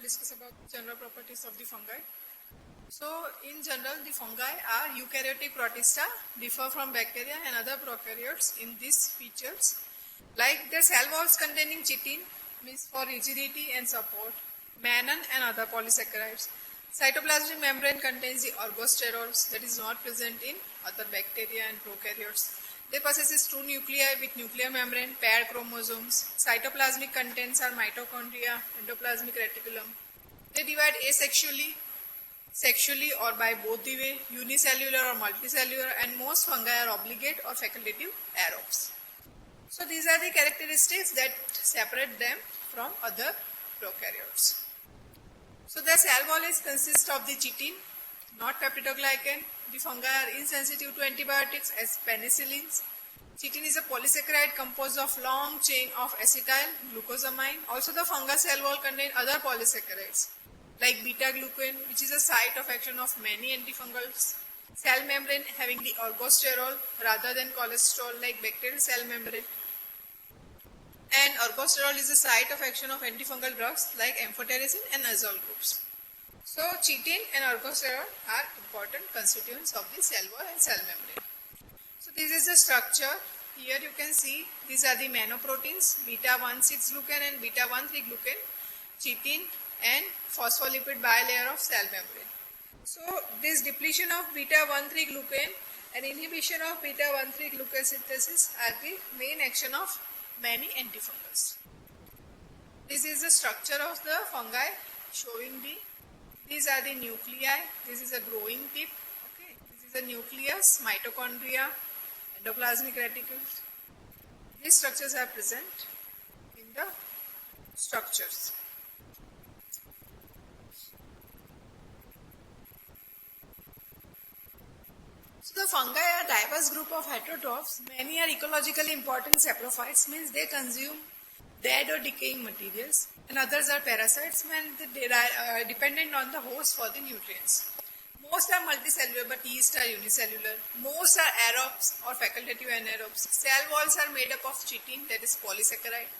discuss about general properties of the fungi. So, in general, the fungi are eukaryotic protista, differ from bacteria and other prokaryotes in these features. Like their cell walls containing chitin, means for rigidity and support, mannan and other polysaccharides. Cytoplasmic membrane contains the ergosterols that is not present in other bacteria and prokaryotes. They possess two nuclei with nuclear membrane, paired chromosomes. Cytoplasmic contents are mitochondria, endoplasmic reticulum. They divide asexually, sexually or by both the way, unicellular or multicellular, and most fungi are obligate or facultative aerobes. So these are the characteristics that separate them from other prokaryotes. So the cell wall consists of the chitin, not peptidoglycan. The fungi are insensitive to antibiotics as penicillins. Chitin is a polysaccharide composed of long chain of acetyl glucosamine. Also the fungal cell wall contain other polysaccharides like beta-glucan, which is a site of action of many antifungals. Cell membrane having the ergosterol rather than cholesterol like bacterial cell membrane. And ergosterol is the site of action of antifungal drugs like amphotericin and azole groups. So chitin and ergosterol are important constituents of the cell wall and cell membrane. So this is the structure. Here you can see these are the manoproteins, beta-1,6-glucan and beta-1,3-glucan, chitin and phospholipid bilayer of cell membrane. So this depletion of beta-1,3-glucan and inhibition of beta-1,3-glucan synthesis are the main action of many antifungals. This is the structure of the fungi showing these are the nuclei. This is a growing tip. Okay. This is a nucleus, mitochondria, endoplasmic reticles. These structures are present in the structures. So the fungi are a diverse group of heterotrophs. Many are ecologically important saprophytes, means they consume dead or decaying materials, and others are parasites, means they are dependent on the host for the nutrients. Most are multicellular, but yeast are unicellular. Most are aerobes or facultative anaerobes. Cell walls are made up of chitin, that is polysaccharide.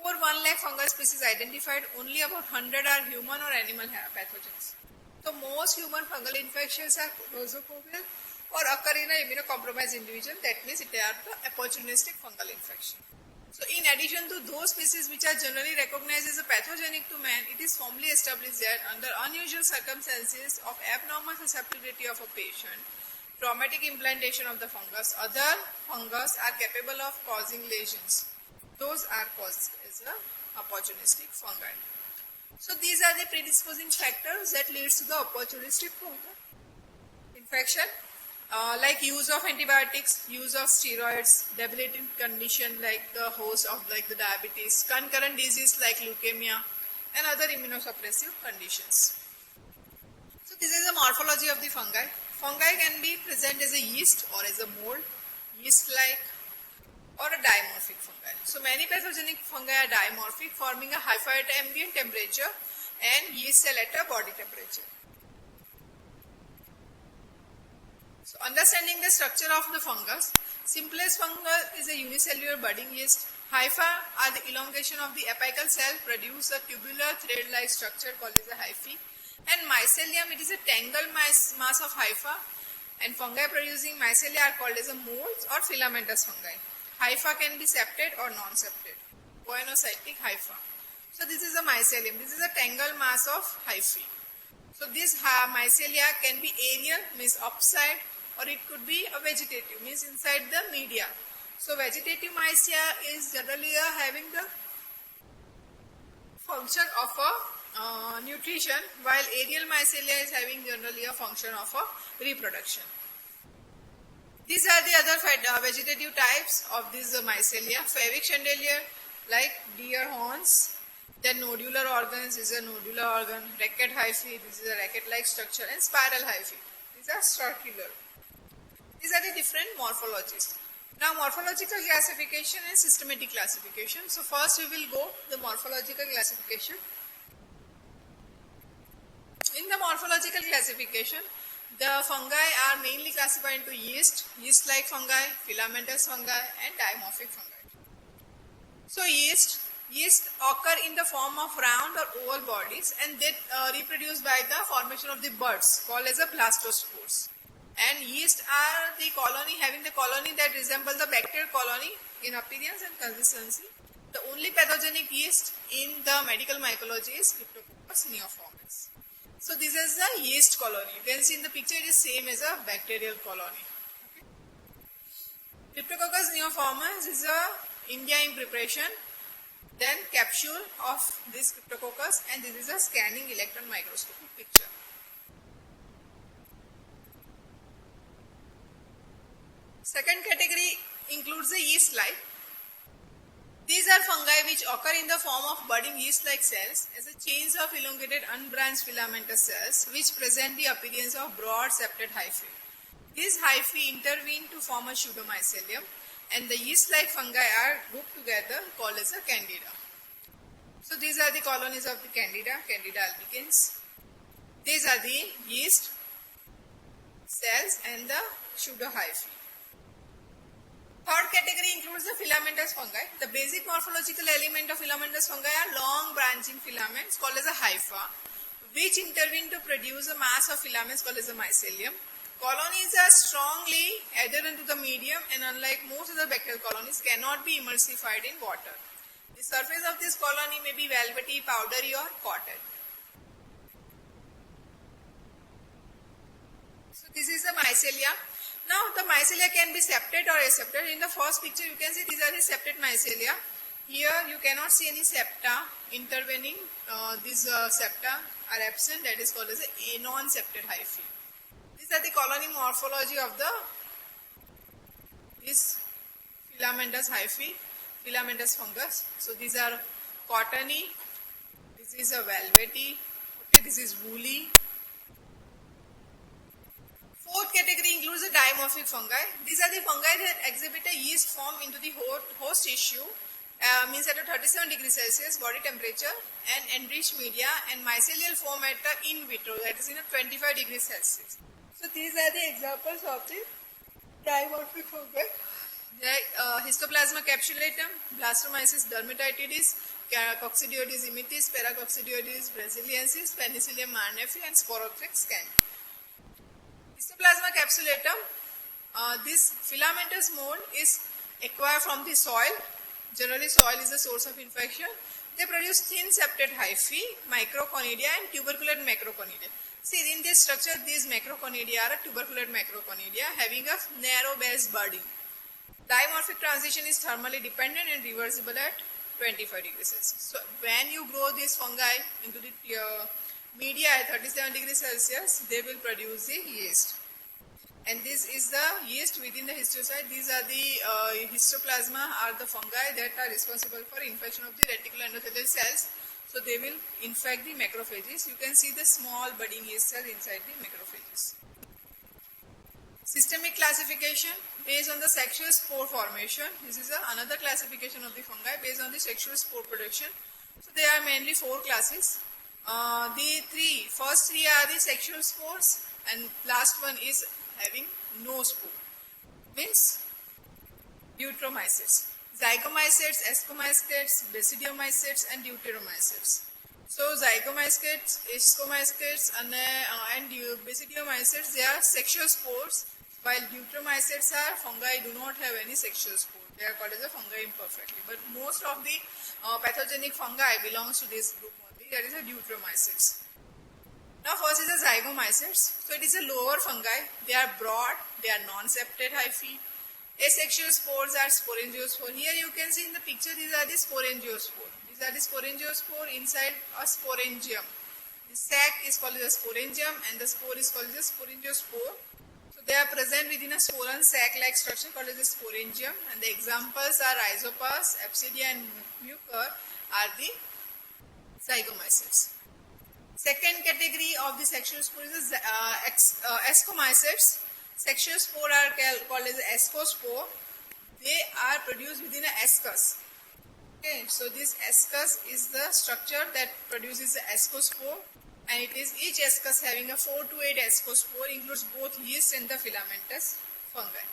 Over 1 lakh fungal species identified, only about 100 are human or animal pathogens. So most human fungal infections are nosocomial or occur in an immunocompromised individual, that means they are the opportunistic fungal infection. So in addition to those species which are generally recognized as a pathogenic to man, it is formally established that under unusual circumstances of abnormal susceptibility of a patient, traumatic implantation of the fungus, other fungus are capable of causing lesions. Those are caused as a opportunistic fungi. So these are the predisposing factors that leads to the opportunistic fungal infection. Like use of antibiotics, use of steroids, debilitating condition like the host of like the diabetes, concurrent disease like leukemia and other immunosuppressive conditions. So this is the morphology of the fungi. Fungi can be present as a yeast or as a mold, yeast-like or a dimorphic fungi. So many pathogenic fungi are dimorphic, forming a hyphae at ambient temperature and yeast cell at a body temperature. So understanding the structure of the fungus, simplest fungus is a unicellular budding yeast. Hypha are the elongation of the apical cell, produce a tubular thread-like structure called as a hyphae. And mycelium, it is a tangled mass of hypha, and fungi producing mycelia are called as a molds or filamentous fungi. Hypha can be septate or non-septate. Goinocytic hypha. So this is a mycelium. This is a tangled mass of hyphae. So this mycelia can be aerial, means upside, or it could be a vegetative, means inside the media. So vegetative mycelia is generally having the function of a nutrition, while aerial mycelia is having generally a function of a reproduction. These are the other vegetative types of these mycelia. Favic chandelier, like deer horns. Then nodular organs is a nodular organ. Racquet hyphae, this is a racquet-like structure, and spiral hyphae. These are circular. These are the different morphologies. Now morphological classification and systematic classification. So first we will go the morphological classification. In the morphological classification, the fungi are mainly classified into yeast, yeast-like fungi, filamentous fungi and dimorphic fungi. So yeast, Yeast occur in the form of round or oval bodies, and they reproduce by the formation of the buds called as a blastospores. And yeast are the colony having the colony that resemble the bacterial colony in appearance and consistency. The only pathogenic yeast in the medical mycology is Cryptococcus neoformans. So this is the yeast colony. You can see in the picture it is same as a bacterial colony. Okay. Cryptococcus neoformans is a India in preparation. Then capsule of this Cryptococcus, and this is a scanning electron microscopic picture. Second category includes the yeast-like. These are fungi which occur in the form of budding yeast-like cells as a chains of elongated unbranched filamentous cells which present the appearance of broad septate hyphae. These hyphae intervene to form a pseudomycelium, and the yeast-like fungi are grouped together called as a candida. So these are the colonies of the candida, Candida albicans. These are the yeast cells and the pseudohyphae. Third category includes the filamentous fungi. The basic morphological element of filamentous fungi are long branching filaments called as a hypha, which intervene to produce a mass of filaments called as a mycelium. Colonies are strongly adherent to the medium, and unlike most of the bacterial colonies, cannot be emulsified in water. The surface of this colony may be velvety, powdery or cotton. So this is the mycelia. Now the mycelia can be septate or aseptate. In the first picture you can see these are the septate mycelia. Here you cannot see any septa intervening. These septa are absent, that is called as a non-septate hyphae. These are the colony morphology of this filamentous hyphae, filamentous fungus. So these are cottony, this is a velvety, okay, this is woolly. Fourth category includes the dimorphic fungi. These are the fungi that exhibit a yeast form into the host tissue, means at a 37 degrees Celsius body temperature and enriched media, and mycelial form at in vitro, that is in a 25 degrees Celsius. So these are the examples of the dimorphic fungi. Histoplasma capsulatum, Blastomyces dermatitidis, Coccidioides immitis, Paracoccidioides brasiliensis, Penicillium marnefi, and Sporothrix canthi. Histoplasma capsulatum, this filamentous mold is acquired from the soil. Generally soil is the source of infection. They produce thin septate hyphae, microconidia and tuberculate macroconidia. See, in this structure, these macroconidia are a tuberculate macroconidia having a narrow base budding. Dimorphic transition is thermally dependent and reversible at 25 degrees Celsius. So, when you grow these fungi into the media at 37 degrees Celsius, they will produce the yeast. And this is the yeast within the histiocyte. These are the histoplasma are the fungi that are responsible for infection of the reticuloendothelial cells. So they will infect the macrophages. You can see the small budding yeast cell inside the macrophages. Systemic classification based on the sexual spore formation. This is another classification of the fungi based on the sexual spore production. So there are mainly four classes. The first three are the sexual spores, and last one is having no spore, means deuteromycetes. Zygomycetes, ascomycetes, basidiomycetes, and deuteromycetes. So zygomycetes, ascomycetes, and basidiomycetes, they are sexual spores, while deuteromycetes are fungi do not have any sexual spore. They are called as a fungi imperfectly. But most of the pathogenic fungi belongs to this group only, that is a deuteromycetes. Now first is the zygomycetes. So it is a lower fungi. They are broad, they are non-septate hyphae. Asexual spores are sporangiospore. Here you can see in the picture, these are the sporangiospore. These are the sporangiospore inside a sporangium. The sac is called as a sporangium and the spore is called as a sporangiospore. So they are present within a sporon sac-like structure called as a sporangium, and the examples are Rhizopus, Apsidia and Mucor are the zygomycetes. Second category of the sexual spore is ascomycetes. Sexual spore are called as ascospore. They are produced within an ascus. Okay, so this ascus is the structure that produces the ascospore, and it is each ascus having a 4 to 8 ascospore, includes both yeast and the filamentous fungi.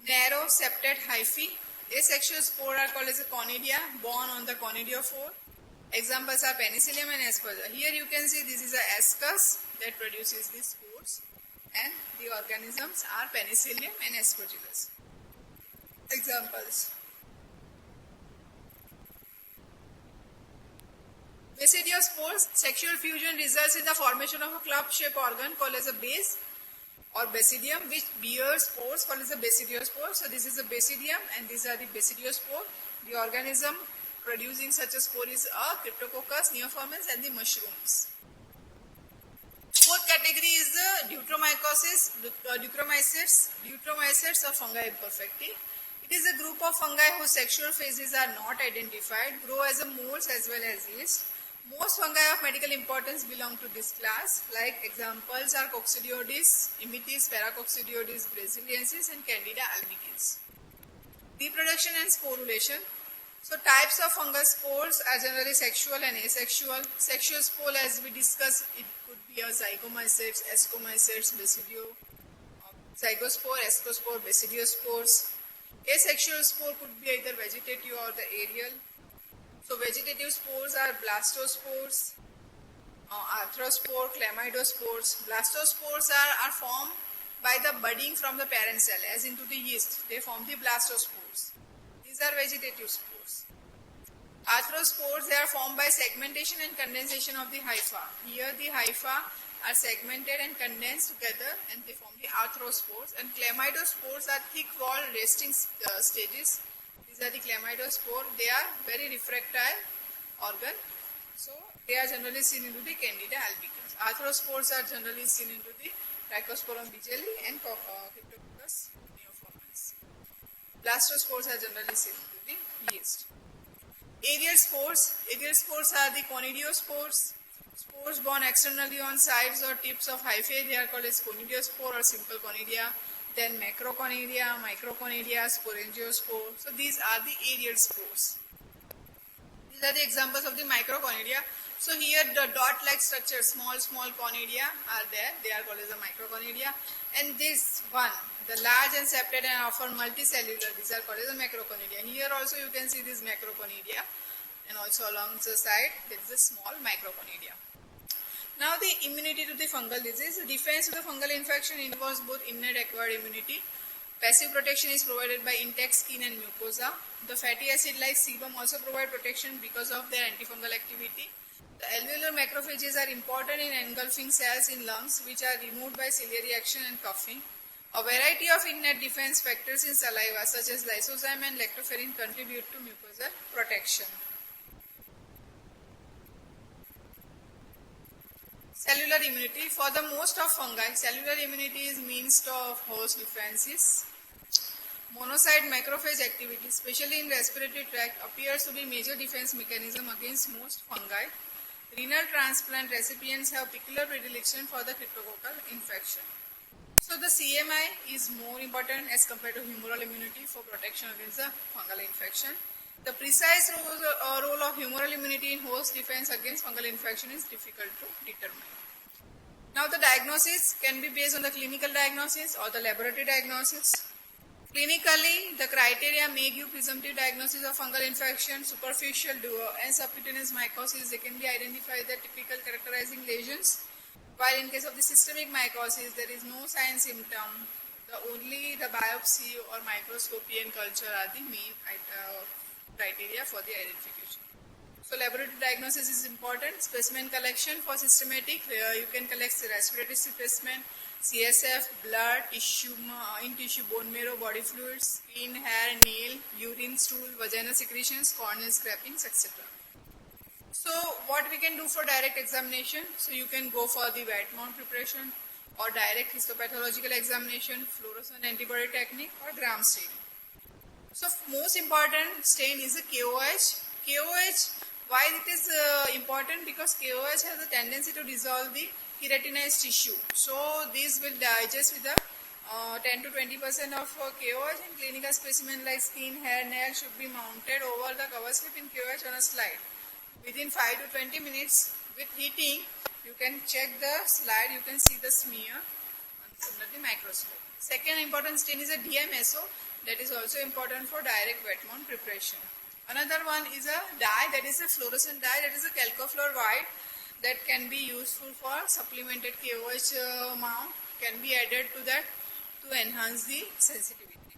Narrow septate hyphae. Asexual spore are called as a conidia, born on the conidiophore. Examples are Penicillium and Aspergillus. Here you can see this is a ascus that produces these spores, and the organisms are Penicillium and Aspergillus. Examples: Basidiospores. Sexual fusion results in the formation of a club-shaped organ called as a base or basidium, which bears spores called as a basidiospore. So this is a basidium and these are the basidiospore. The organism producing such a spore is a Cryptococcus, Neoformans and the mushrooms. Fourth category is the Deuteromycosis, Deuteromycetes or fungi imperfecti. It is a group of fungi whose sexual phases are not identified, grow as a molds as well as yeast. Most fungi of medical importance belong to this class. Like examples are Coccidioides, Imitis, Paracoccidioides brasiliensis and Candida albicans. Reproduction and sporulation. So types of fungal spores are generally sexual and asexual. Sexual spore, as we discussed, it could be a zygomycetes, ascomycetes, basidio, zygospore, ascospore, basidiospores. Asexual spore could be either vegetative or the aerial. So vegetative spores are blastospores, arthrospore, chlamydospores. Blastospores are formed by the budding from the parent cell, as into the yeast. They form the blastospores. These are vegetative spores. Arthrospores, they are formed by segmentation and condensation of the hypha. Here the hypha are segmented and condensed together and they form the arthrospores. And chlamydospores are thick-walled resting stages. These are the chlamydospore. They are very refractile organ. So they are generally seen into the Candida albicans. Arthrospores are generally seen into the Trichosporum bigeli and Cryptococcus neoformans. Blastospores are generally seen into the yeast. Aerial spores. Aerial spores are the conidiospores. Spores born externally on sides or tips of hyphae. They are called as conidiospore or simple conidia. Then macroconidia, microconidia, sporangiospore. So these are the aerial spores. These are the examples of the microconidia. So here the dot-like structure, small conidia are there. They are called as the microconidia. And this one, the large and separated and often multicellular, these are called as the macroconidia. Here also you can see this macroconidia. And also along the side there is a small microconidia. Now the immunity to the fungal disease. The defense to the fungal infection involves both innate and acquired immunity. Passive protection is provided by intact skin and mucosa. The fatty acid like sebum also provide protection because of their antifungal activity. The alveolar macrophages are important in engulfing cells in lungs which are removed by ciliary action and coughing. A variety of innate defense factors in saliva such as lysozyme and lactoferrin contribute to mucosal protection. Cellular immunity. For the most of fungi, cellular immunity is means of host defenses. Monocyte macrophage activity, especially in respiratory tract, appears to be major defense mechanism against most fungi. Renal transplant recipients have peculiar predilection for the cryptococcal infection. So the CMI is more important as compared to humoral immunity for protection against the fungal infection. The precise role of humoral immunity in host defense against fungal infection is difficult to determine. Now the diagnosis can be based on the clinical diagnosis or the laboratory diagnosis. Clinically, the criteria may give presumptive diagnosis of fungal infection, superficial and subcutaneous mycosis. They can be identified the typical characterizing lesions. While in case of the systemic mycosis, there is no sign symptom. Only the biopsy or microscopy and culture are the main criteria for the identification. So laboratory diagnosis is important. Specimen collection for systematic, you can collect the respiratory specimen, CSF, blood, tissue, bone marrow, body fluids, skin, hair, nail, urine, stool, vagina secretions, corneal scrapings, etc. So what we can do for direct examination? So you can go for the wet mount preparation or direct histopathological examination, fluorescent antibody technique or gram staining. So most important stain is the KOH. KOH, why it is important? Because KOH has a tendency to dissolve the keratinized tissue. So this will digest with the 10 to 20% of KOH, and clinical specimen like skin, hair, nail should be mounted over the cover slip in KOH on a slide. Within 5 to 20 minutes with heating, you can check the slide, you can see the smear under the microscope. Second important stain is a DMSO, that is also important for direct wet mount preparation. Another one is a dye, that is a fluorescent dye, that is a Chalcofluor white, that can be useful for supplemented KOH mount, can be added to that to enhance the sensitivity.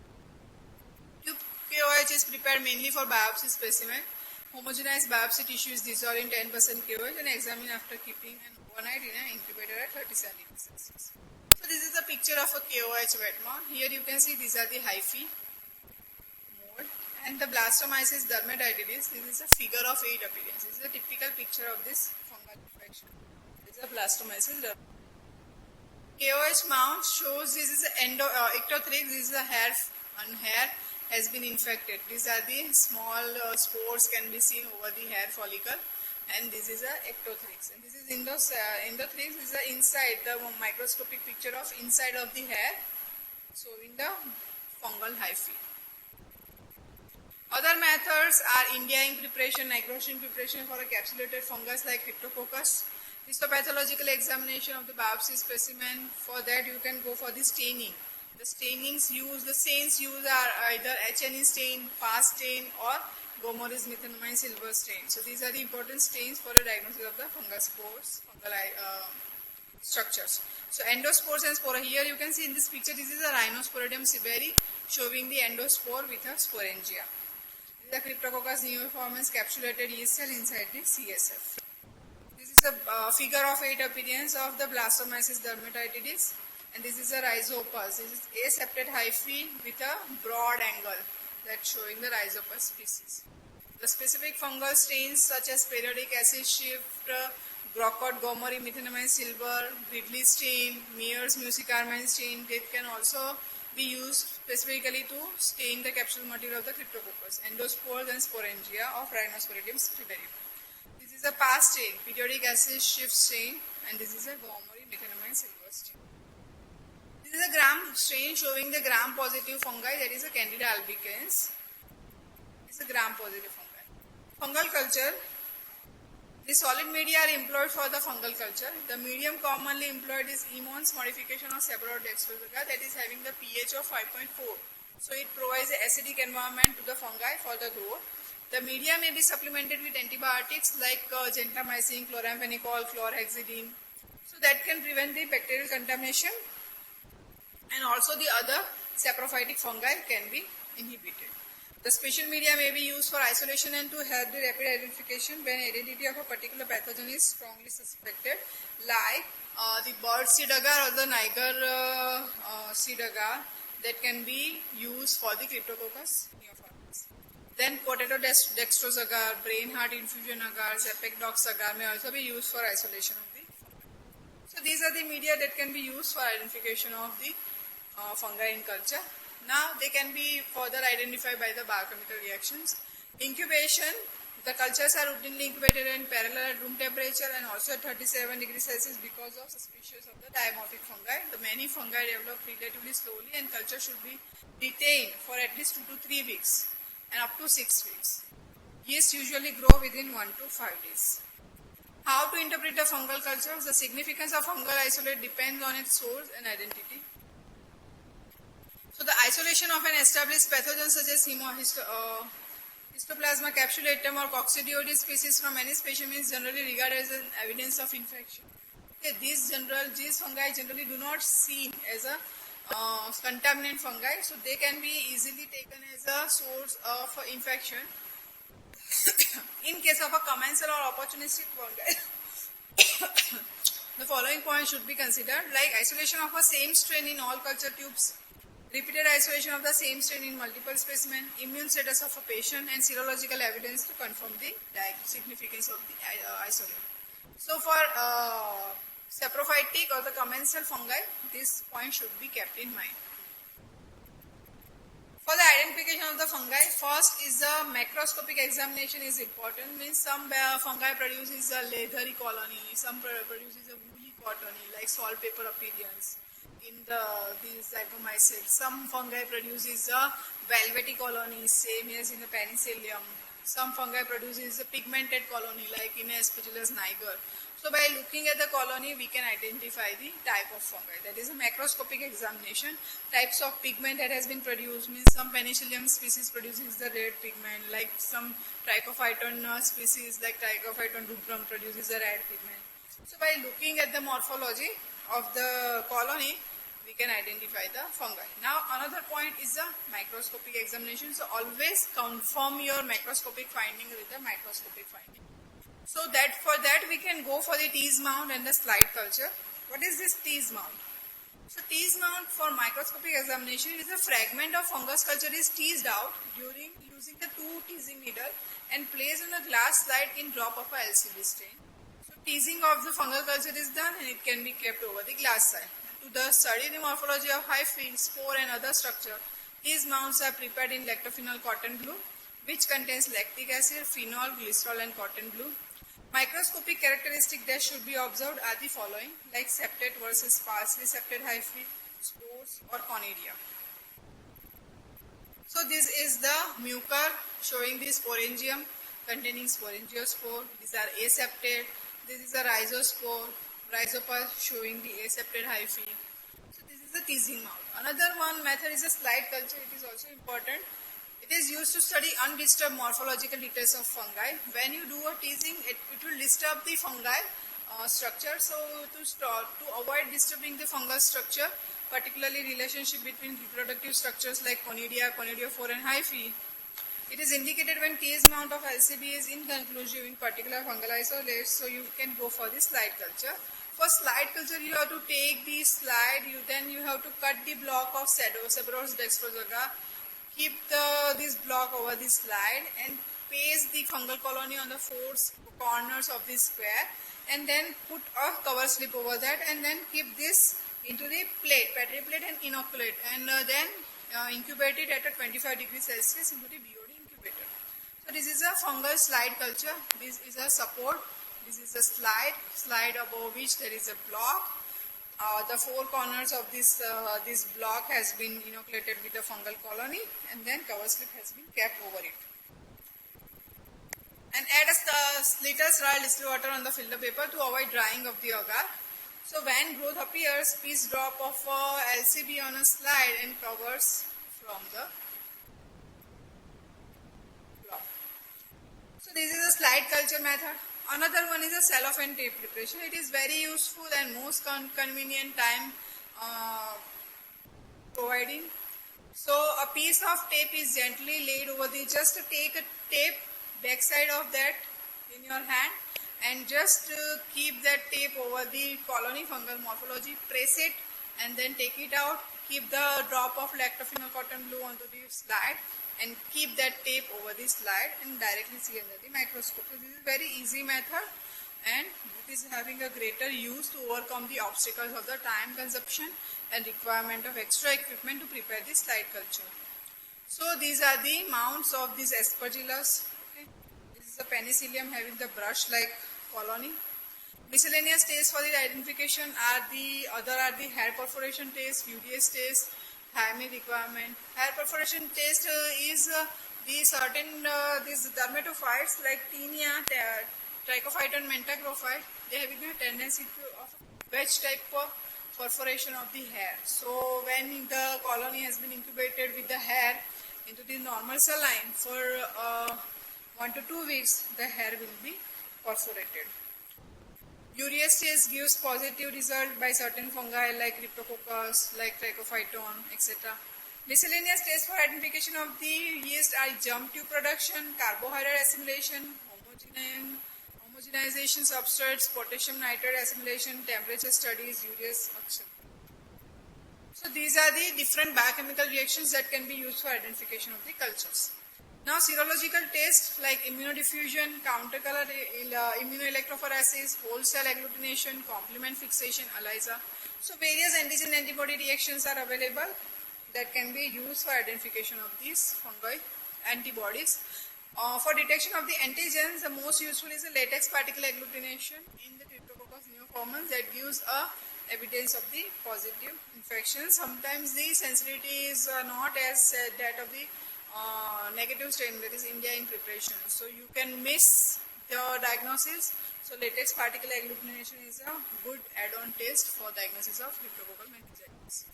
Tube KOH is prepared mainly for biopsy specimen. Homogenized biopsy tissue is dissolved in 10% KOH and examined after keeping an overnight in an incubator at 37 degrees Celsius. So this is a picture of a KOH wet mount. Here you can see these are the hyphae mode and the blastomyces dermatitis. This is a figure of 8 appearance. This is a typical picture of this fungal infection. This is a blastomyces dermatitis. KOH mount shows this is an ectothrix. This is a hair and hair has been infected. These are the small spores can be seen over the hair follicle. And this is a ectothrix. And this is endothrix is the inside, the microscopic picture of inside of the hair, showing the fungal hyphae. Other methods are India ink preparation, nitrogen preparation for a capsulated fungus like Cryptococcus. Histopathological examination of the biopsy specimen. For that you can go for the staining. The stains used are either HNE stain, PAS stain or Gomoris methanamine silver stain. So these are the important stains for the diagnosis of the fungal spores, fungal structures. So endospores and spora. Here you can see in this picture, this is a Rhinosporidium siberi showing the endospore with a sporangia. This is a Cryptococcus neoformans capsulated yeast cell inside the CSF. This is a figure of 8 appearance of the blastomyces dermatitis, and this is a Rhizopus. This is aseptate hyphae with a broad angle. That's showing the Rhizopus species. The specific fungal stains such as periodic acid shift, Grocott Gomori methanamine silver, Gridley stain, Mears musicarmine stain, they can also be used specifically to stain the capsule material of the Cryptococcus, endospores and sporangia of Rhinosporidium siberi. This is a PAS stain, periodic acid shift stain, and this is a Gomori methanamine silver stain. This is a gram stain showing the gram-positive fungi, that is a Candida albicans. This is a gram-positive fungi. Fungal culture. The solid media are employed for the fungal culture. The medium commonly employed is Emon's modification of Seborrhoeides that is having the pH of 5.4. So it provides an acidic environment to the fungi for the growth. The media may be supplemented with antibiotics like gentamicin, chloramphenicol, chlorhexidine. So that can prevent the bacterial contamination. And also the other saprophytic fungi can be inhibited. The special media may be used for isolation and to help the rapid identification when identity of a particular pathogen is strongly suspected, like the bird seed agar or the Niger seed agar that can be used for the Cryptococcus neoformans. Then potato dextrose agar, brain heart infusion agar, Zapekdox agar may also be used for isolation of the fungi. So these are the media that can be used for identification of the fungi in culture. Now they can be further identified by the biochemical reactions. Incubation, the cultures are routinely incubated in parallel at room temperature and also at 37 degrees Celsius because of suspicious of the dimorphic fungi. The many fungi develop relatively slowly and culture should be retained for at least 2 to 3 weeks and up to 6 weeks. Yeast usually grow within 1 to 5 days. How to interpret the fungal cultures? The significance of fungal isolate depends on its source and identity. So the isolation of an established pathogen such as Histoplasma capsulatum or Coccidioides species from any specimen is generally regarded as an evidence of infection. Okay, these fungi generally do not seen as a contaminant fungi, so they can be easily taken as a source of infection. In case of a commensal or opportunistic fungi, the following points should be considered, like isolation of a same strain in all culture tubes, repeated isolation of the same strain in multiple specimens, immune status of a patient, and serological evidence to confirm the significance of the isolate. So for saprophytic or the commensal fungi, this point should be kept in mind. For the identification of the fungi, first is the macroscopic examination is important. Means some fungi produces a leathery colony, some produces a woolly cottony like saltpeper appearance in these Zygomycetes. Some fungi produces a velvety colony, same as in the Penicillium. some fungi produces a pigmented colony like in Aspergillus niger. So by looking at the colony, we can identify the type of fungi. That is a macroscopic examination. Types of pigment that has been produced means some Penicillium species produces the red pigment, like some Trichophyton species like Trichophyton rubrum produces the red pigment. So by looking at the morphology of the colony, we can identify the fungi. Now another point is the microscopic examination. So always confirm your macroscopic finding with the microscopic finding. So that for that we can go for the tease mount and the slide culture. What is this tease mount? So tease mount for microscopic examination is a fragment of fungus culture is teased out during using the two teasing needle and placed on a glass slide in drop of a LCB stain. So teasing of the fungal culture is done and it can be kept over the glass slide. To study the morphology of hyphae, spore and other structure, these mounts are prepared in lactophenol cotton glue, which contains lactic acid, phenol, glycerol and cotton glue. Microscopic characteristics that should be observed are the following, like septate versus sparsely septate hyphae, spores or conidia. So this is the mucor showing the sporangium containing sporangiospore. These are aseptate. This is a rhizospore. Rhizopus showing the aseptate hyphae. So this is the teasing mount. Another one method is a slide culture. It is also important. It is used to study undisturbed morphological details of fungi. When you do a teasing, it will disturb the fungi structure. So to avoid disturbing the fungal structure, particularly relationship between reproductive structures like conidia, conidiophore and hyphae, it is indicated when tease mount of LCB is inconclusive in particular fungal isolates, so you can go for the slide culture. For slide culture, you have to take the slide, then you have to cut the block of Seborrhoeus dextrosaga, keep this block over the slide and paste the fungal colony on the four corners of the square and then put a cover slip over that and then keep this into the plate, petri plate and inoculate and then incubate it at a 25 degrees Celsius into the BOD incubator. So this is a fungal slide culture. This is a support. This is a slide above which there is a block. The four corners of this block has been inoculated with the fungal colony and then cover slip has been kept over it. And add a liter sterile distilled water on the filter paper to avoid drying of the agar. So when growth appears, please drop of LCB on a slide and covers from the block. So this is a slide culture method. Another one is a cellophane tape preparation. It is very useful and most convenient time providing. So a piece of tape is gently laid over the, just take a tape backside of that in your hand and just keep that tape over the colony fungal morphology, press it and then take it out, keep the drop of lactophenol cotton glue onto the slide and keep that tape over the slide and directly see under the microscope. So this is a very easy method and it is having a greater use to overcome the obstacles of the time consumption and requirement of extra equipment to prepare the slide culture. So these are the mounts of these Aspergillus. Okay. This is a Penicillium having the brush-like colony. Miscellaneous tests for the identification are the hair perforation test, UDS test, hymen requirement. Hair perforation test is the certain these dermatophytes like Taenia, Trichophyton, Mentacrophyte. They have a tendency to of wedge type of perforation of the hair. So when the colony has been incubated with the hair into the normal saline for 1 to 2 weeks, the hair will be perforated. Urease test gives positive result by certain fungi like Cryptococcus, like Trichophyton, etc. Miscellaneous tests for identification of the yeast are germ tube production, carbohydrate assimilation, homogenization substrates, potassium nitrate assimilation, temperature studies, urease action. So these are the different biochemical reactions that can be used for identification of the cultures. Now serological tests like immunodiffusion, countercolor immunoelectrophoresis, whole cell agglutination, complement fixation, ELISA. So various antigen antibody reactions are available that can be used for identification of these fungi antibodies. For detection of the antigens, the most useful is the latex particle agglutination in the Cryptococcus neoformans that gives evidence of the positive infection. Sometimes the sensitivity is not as that of the negative strain, that is India in preparation. So you can miss the diagnosis. So latex particle agglutination is a good add-on test for diagnosis of cryptococcal meningitis.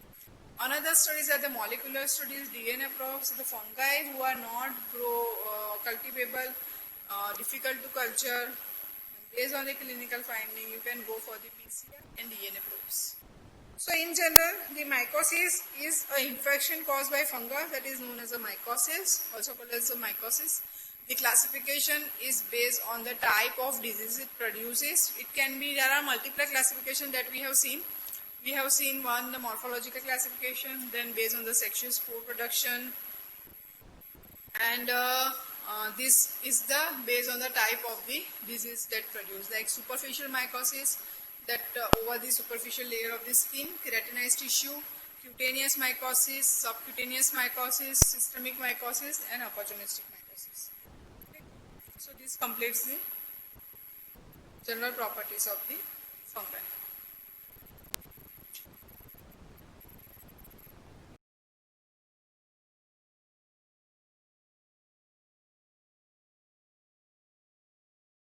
Another studies are the molecular studies, DNA probes, the fungi who are not cultivable, difficult to culture. Based on the clinical finding, you can go for the PCR and DNA probes. So in general, the mycosis is an infection caused by fungus that is known as a mycosis, also called as a mycosis. The classification is based on the type of disease it produces. It can be, there are multiple classifications that we have seen. We have seen one, the morphological classification, then based on the sexual spore production, and this is the based on the type of the disease that produce, like superficial mycosis, that over the superficial layer of the skin, keratinized tissue, cutaneous mycosis, subcutaneous mycosis, systemic mycosis, and opportunistic mycosis. Okay. So this completes the general properties of the fungi.